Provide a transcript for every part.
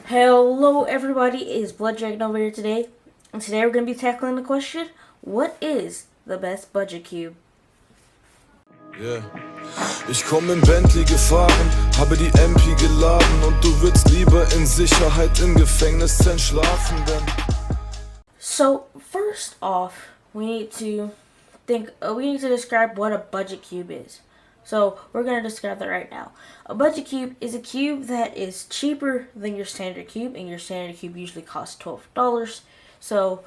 Hello everybody, it is Blood Dragon over here today, and today we're going to be tackling the question, what is the best budget cube? Yeah. Ich komm im Bentley gefahren, habe die MP geladen und du würdest lieber in Sicherheit im Gefängnis entschlafen, denn... So, first off, we need to describe what a budget cube is. So, we're going to describe that right now. A budget cube is a cube that is cheaper than your standard cube, and your standard cube usually costs $12. So,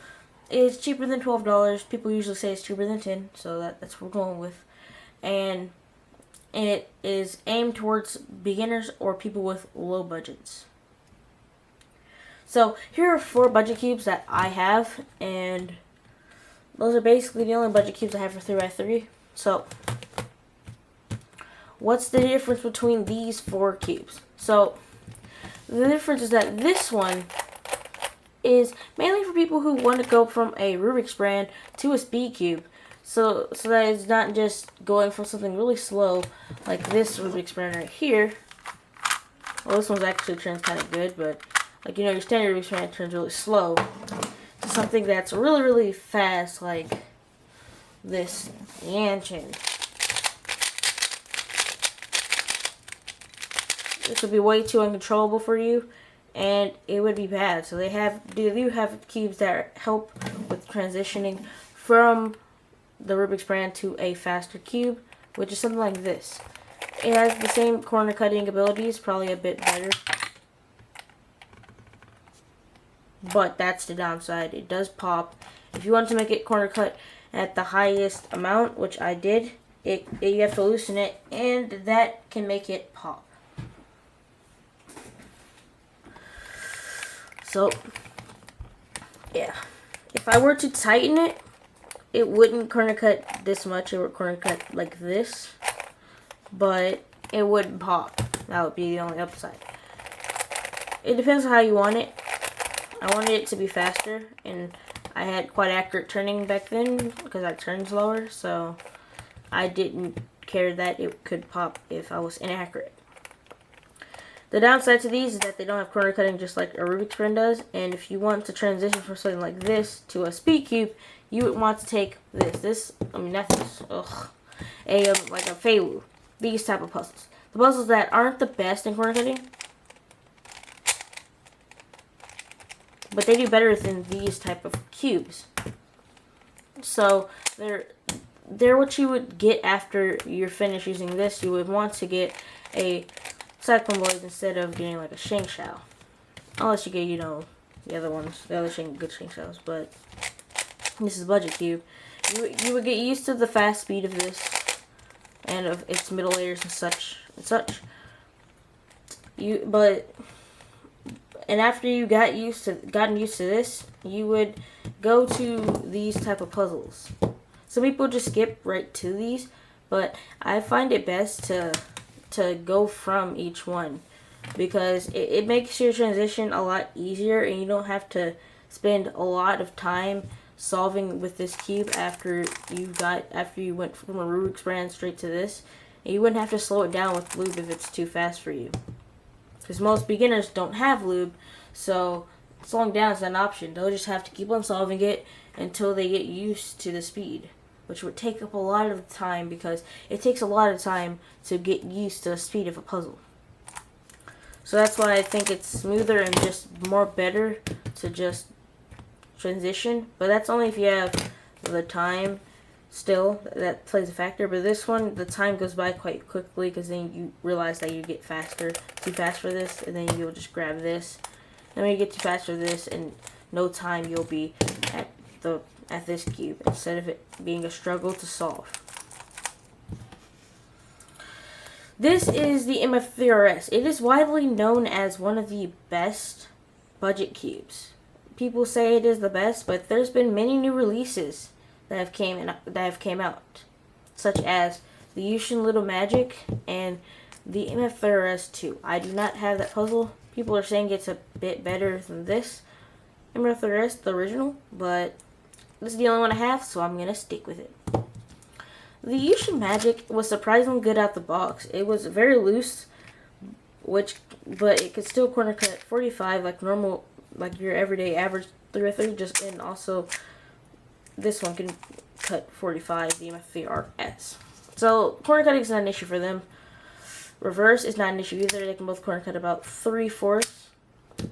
it's cheaper than $12. People usually say it's cheaper than $10, so that's what we're going with. And it is aimed towards beginners or people with low budgets. So, here are 4 budget cubes that I have, and those are basically the only budget cubes I have for 3x3. So, what's the difference between these 4 cubes? So, the difference is that this one is mainly for people who want to go from a Rubik's brand to a speed cube. So that it's not just going from something really slow, like this Rubik's brand right here. Well, this one's actually turns kind of good, but like, you know, your standard Rubik's brand turns really slow. To something that's really, really fast, like this Yanshin. This would be way too uncontrollable for you, and it would be bad. So they do have cubes that help with transitioning from the Rubik's brand to a faster cube, which is something like this. It has the same corner cutting abilities, probably a bit better, but that's the downside. It does pop. If you want to make it corner cut at the highest amount, which I did, you have to loosen it, and that can make it pop. So, yeah, if I were to tighten it, it wouldn't corner cut this much. It would corner cut like this, but it wouldn't pop. That would be the only upside. It depends on how you want it. I wanted it to be faster, and I had quite accurate turning back then because I turned slower, so I didn't care that it could pop if I was inaccurate. The downside to these is that they don't have corner cutting just like a Rubik's brand does, and if you want to transition from something like this to a speed cube, you would want to take like a Feiwu, these type of puzzles. The puzzles that aren't the best in corner cutting, but they do better than these type of cubes. So they're what you would get after you're finished using this. You would want to get a Cyclone Blade instead of getting like a Sheng Shao. Unless you get, you know, the other ones, the other good Sheng Shaos, but this is budget cube. You would get used to the fast speed of this and of its middle layers and such. And after you gotten used to this, you would go to these type of puzzles. Some people just skip right to these, but I find it best to go from each one, because it makes your transition a lot easier, and you don't have to spend a lot of time solving with this cube after you went from a Rubik's brand straight to this. And you wouldn't have to slow it down with lube if it's too fast for you, because most beginners don't have lube, so slowing down is an option. They'll just have to keep on solving it until they get used to the speed, which would take up a lot of time, because it takes a lot of time to get used to the speed of a puzzle. So that's why I think it's smoother and just more better to just transition. But that's only if you have the time still. That plays a factor. But this one, the time goes by quite quickly, because then you realize that you get too fast for this, and then you'll just grab this. And when you get too fast for this, in no time you'll be at this cube, instead of it being a struggle to solve. This is the MF3RS. It is widely known as one of the best budget cubes. People say it is the best, but there's been many new releases that have came out, such as the Yushin Little Magic and the MF3RS 2. I do not have that puzzle. People are saying it's a bit better than this MF3RS, the original, but this is the only one I have, so I'm going to stick with it. The Yushin Magic was surprisingly good out the box. It was very loose, which but it could still corner cut 45 like normal, like your everyday average 3x3. Just and also this one can cut 45, the MF3RS. So corner cutting is not an issue for them. Reverse is not an issue either. They can both corner cut about 3/4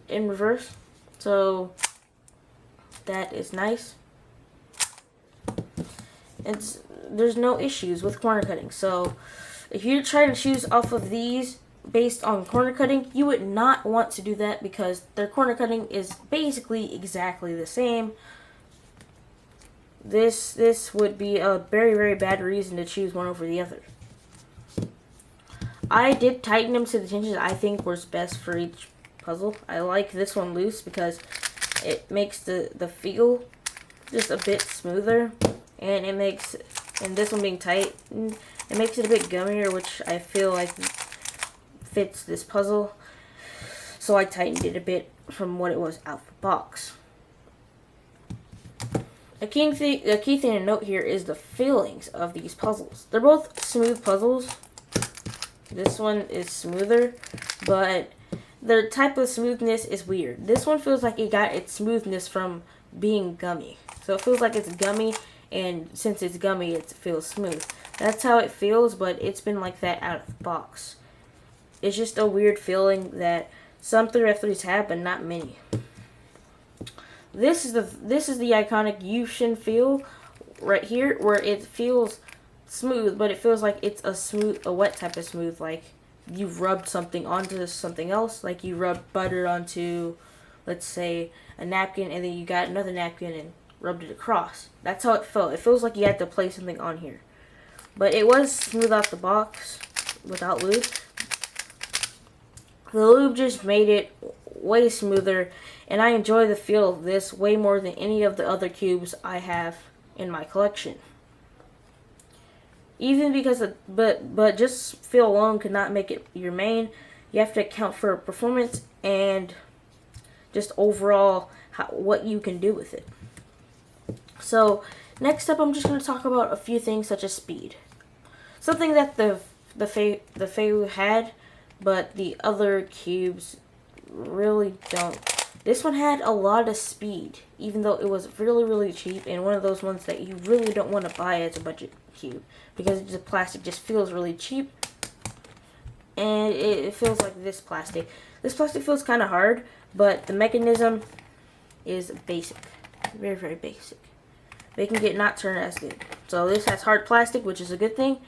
in reverse. So that is nice. There's no issues with corner cutting. So if you try to choose off of these based on corner cutting, you would not want to do that because their corner cutting is basically exactly the same. This would be a very, very bad reason to choose one over the other. I did tighten them to the tensions I think was best for each puzzle. I like this one loose because it makes the feel just a bit smoother, and this one being tight, it makes it a bit gummier, which I feel like fits this puzzle. So I tightened it a bit from what it was out the box. A key thing to note here is the feelings of these puzzles. They're both smooth puzzles. This one is smoother, but their type of smoothness is weird. This one feels like it got its smoothness from being gummy. So it feels like it's gummy, and since it's gummy, it feels smooth. That's how it feels, but it's been like that out of the box. It's just a weird feeling that some 3x3s have, but not many. This is the iconic Yushin feel right here, where it feels smooth, but it feels like it's a wet type of smooth, like you've rubbed something onto something else, like you rubbed butter onto, let's say, a napkin, and then you got another napkin and rubbed it across. That's how it felt. It feels like you had to place something on here. But it was smooth out the box without lube. The lube just made it way smoother, and I enjoy the feel of this way more than any of the other cubes I have in my collection. Even because but just feel alone could not make it your main. You have to account for performance and just overall what you can do with it. So next up, I'm just going to talk about a few things such as speed. Something that the Feiwu had, but the other cubes really don't. This one had a lot of speed, even though it was really, really cheap, and one of those ones that you really don't want to buy as a budget cube because the plastic just feels really cheap, and it feels like this plastic. This plastic feels kind of hard, but the mechanism is basic, very, very basic. Making it not turn as good. So this has hard plastic, which is a good thing,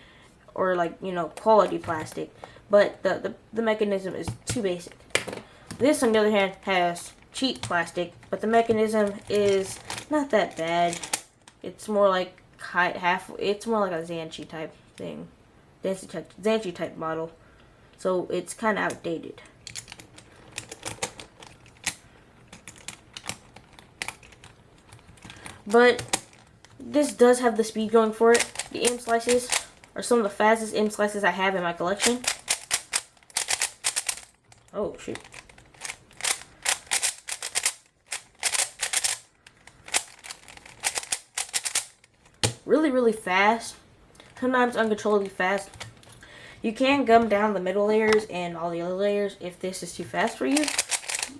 or like, you know, quality plastic, but the mechanism is too basic. This, on the other hand, has cheap plastic, but the mechanism is not that bad. It's more like it's more like a Zanchi type thing, Zanchi type model. So it's kind of outdated. But this does have the speed going for it. The M slices are some of the fastest M slices I have in my collection. Oh shoot. Really, really fast. Sometimes uncontrollably fast. You can gum down the middle layers and all the other layers if this is too fast for you.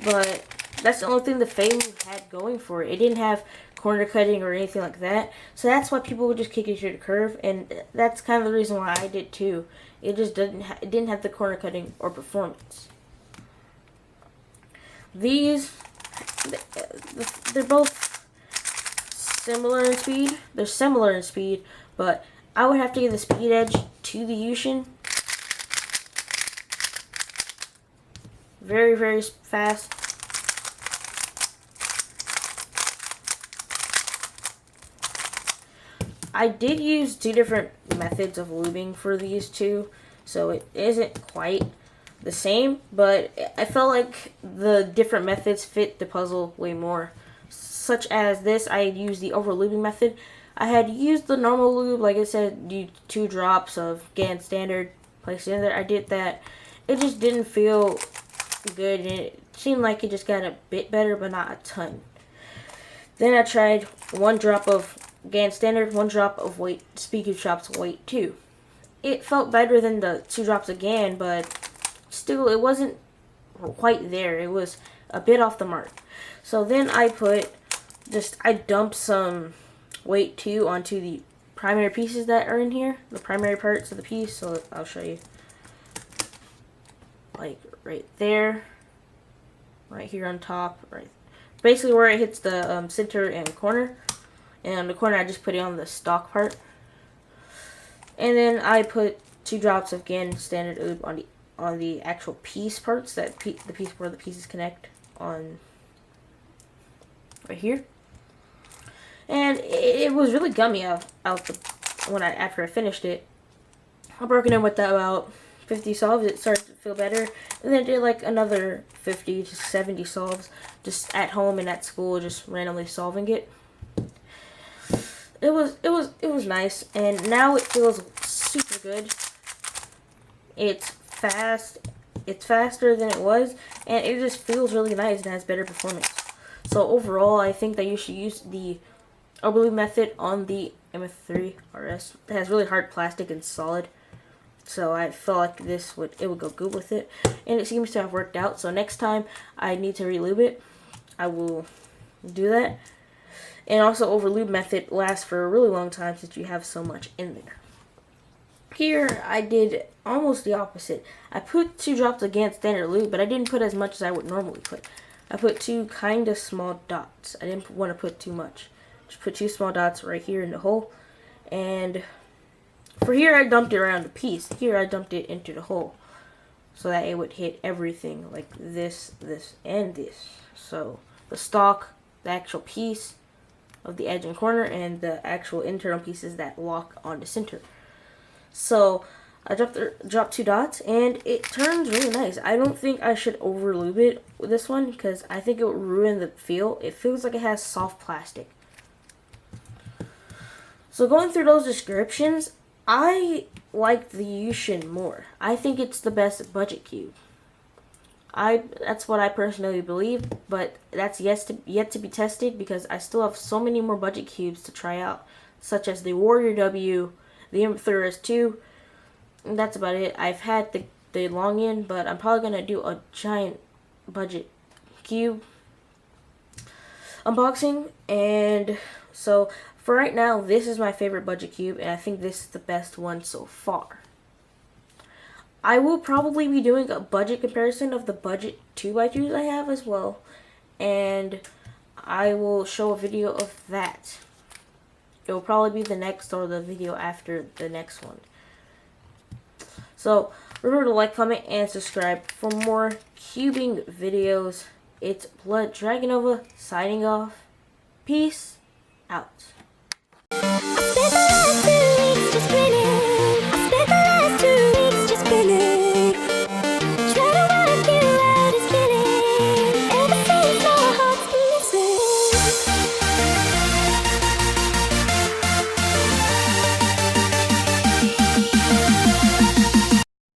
But that's the only thing the Feiwu had going for it. It didn't have corner cutting or anything like that. So that's why people would just kick it to the curve. And that's kind of the reason why I did too. It just didn't have the corner cutting or performance. These, they're both similar in speed. They're similar in speed, but I would have to give the speed edge to the Yushin. Very, very fast. I did use two different methods of lubing for these two, so it isn't quite the same, but I felt like the different methods fit the puzzle way more. Such as this, I had used the over lubing method. I had used the normal lube, like I said, 2 drops of GAN standard, placed it in there. I did that. It just didn't feel good, and it seemed like it just got a bit better, but not a ton. Then I tried 1 drop of GAN standard, 1 drop of weight, Speedcube Shop's weight 2. It felt better than the 2 drops of GAN, but still, it wasn't quite there. It was a bit off the mark. So then I dumped some weight too onto the primary pieces that are in here, the primary parts of the piece. So I'll show you. Like right there, right here on top, right, basically where it hits the center and corner. And on the corner, I just put it on the stock part. And then I put 2 drops of, again, standard lube on the actual piece parts, the piece where the pieces connect on right here. And it was really gummy after I finished it. I broke it in with about 50 solves. It started to feel better, and then did like another 50 to 70 solves just at home and at school, just randomly solving it. It was nice, and now it feels super good. It's fast. It's faster than it was, and it just feels really nice and has better performance. So overall, I think that you should use the Overlube method on the MF3 RS. It has really hard plastic and solid, so I felt like it would go good with it, and it seems to have worked out. So next time I need to relube it, I will do that. And also, Overlube method lasts for a really long time since you have so much in there. Here, I did almost the opposite. I put 2 drops against standard lube, but I didn't put as much as I would normally put. I put 2 kind of small dots. I didn't want to put too much. Just put 2 small dots right here in the hole. And for here, I dumped it around the piece. Here, I dumped it into the hole, so that it would hit everything, like this, this, and this. So the stock, the actual piece of the edge and corner, and the actual internal pieces that lock on the center. So I dropped 2 dots, and it turns really nice. I don't think I should overlube it with this one, because I think it would ruin the feel. It feels like it has soft plastic. So going through those descriptions, I like the Yushin more. I think it's the best budget cube. That's what I personally believe, but that's yet to be tested, because I still have so many more budget cubes to try out, such as the Warrior W, the M3S2, and that's about it. I've had the long end, but I'm probably going to do a giant budget cube unboxing. And so for right now, this is my favorite budget cube, and I think this is the best one so far. I will probably be doing a budget comparison of the budget 2x2s I have as well, and I will show a video of that. It will probably be the next or the video after the next one. So remember to like, comment, and subscribe for more cubing videos. It's Blood Dragonova signing off. Peace out.